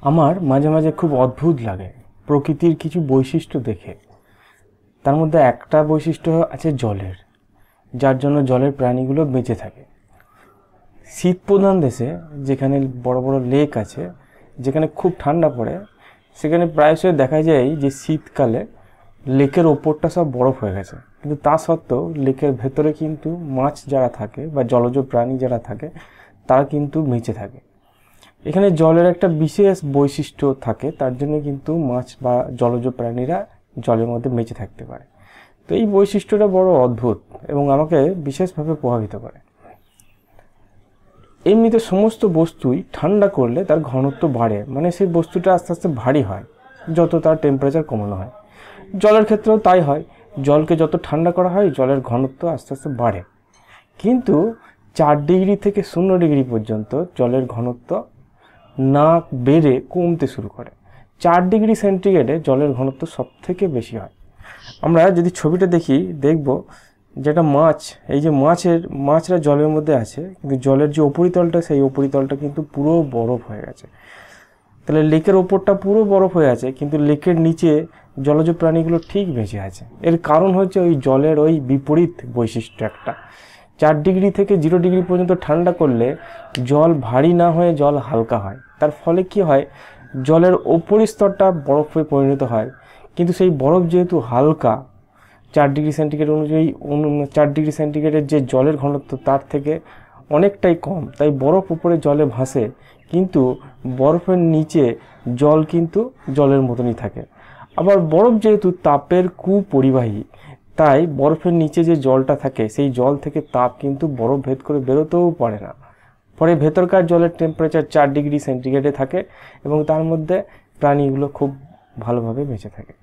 আমার মাঝে মাঝে খুব অদ্ভুত লাগে প্রকৃতির কিছু বৈশিষ্ট্য দেখে। তার মধ্যে একটা বৈশিষ্ট্য আছে জলের, যার জন্য জলের প্রাণীগুলো বেঁচে থাকে। শীত প্রধান দেশে যেখানে বড় বড় লেক আছে, যেখানে খুব ঠান্ডা পড়ে, সেখানে প্রায়শই দেখা যায় যে শীতকালে লেকের ওপরটা সব বরফ হয়ে গেছে, কিন্তু তা সত্ত্বেও লেকের ভেতরে কিন্তু মাছ যারা থাকে বা জলজ প্রাণী যারা থাকে তারা কিন্তু বেঁচে থাকে। এখানে জলের একটা বিশেষ বৈশিষ্ট্য থাকে, তার জন্য কিন্তু মাছ বা জলজ প্রাণীরা জলের মধ্যে বেঁচে থাকতে পারে। তো এই বৈশিষ্ট্যটা বড় অদ্ভুত এবং আমাকে বিশেষভাবে প্রভাবিত করে। এমনিতে সমস্ত বস্তুই ঠান্ডা করলে তার ঘনত্ব বাড়ে, মানে সেই বস্তুটা আস্তে আস্তে ভারী হয় যত তার টেম্পারেচার কমানো হয়। জলের ক্ষেত্রেও তাই হয়, জলকে যত ঠান্ডা করা হয় জলের ঘনত্ব আস্তে আস্তে বাড়ে। কিন্তু 4 ডিগ্রি থেকে 0 ডিগ্রি পর্যন্ত জলের ঘনত্ব না বেড়ে কমতে শুরু করে। 4 ডিগ্রি সেন্টিগ্রেডে জলের ঘনত্ব সব থেকে বেশি হয়। আমরা যদি ছবিটা দেখি, দেখব যেটা মাছ, এই যে মাছরা জলের মধ্যে আছে, কিন্তু জলের যে উপরিতলটা, সেই উপরিতলটা কিন্তু পুরো বরফ হয়ে গেছে। তাহলে লেকের ওপরটা পুরো বরফ হয়ে আছে, কিন্তু লেকের নিচে জলজ প্রাণীগুলো ঠিক বেঁচে আছে। এর কারণ হচ্ছে ওই জলের ওই বিপরীত বৈশিষ্ট্য একটা। 4 ডিগ্রি থেকে 0 ডিগ্রি পর্যন্ত ঠান্ডা করলে জল ভারী না হয়ে জল হালকা হয়। তার ফলে কি হয়, জলের ওপরি স্তরটা বরফে পরিণত হয়, কিন্তু সেই বরফ যেহেতু হালকা, 4 ডিগ্রি সেন্টিগ্রেড অনুযায়ী 4 ডিগ্রি সেন্টিগ্রেডের যে জলের ঘনত্ব তার থেকে অনেকটাই কম, তাই বরফ উপরে জলে ভাসে, কিন্তু বরফের নিচে জল কিন্তু জলের মতনই থাকে। আবার বরফ যেহেতু তাপের কুপরিবাহী, তাই বরফের নিচে যে জলটা থাকে সেই জল থেকে তাপ কিন্তু বরফ ভেদ করে বেরোতেও পারে না। পরে ভেতরকার জলের টেম্পারেচার 4 ডিগ্রি সেন্টিগ্রেডে থাকে এবং তার মধ্যে প্রাণীগুলো খুব ভালোভাবে বেঁচে থাকে।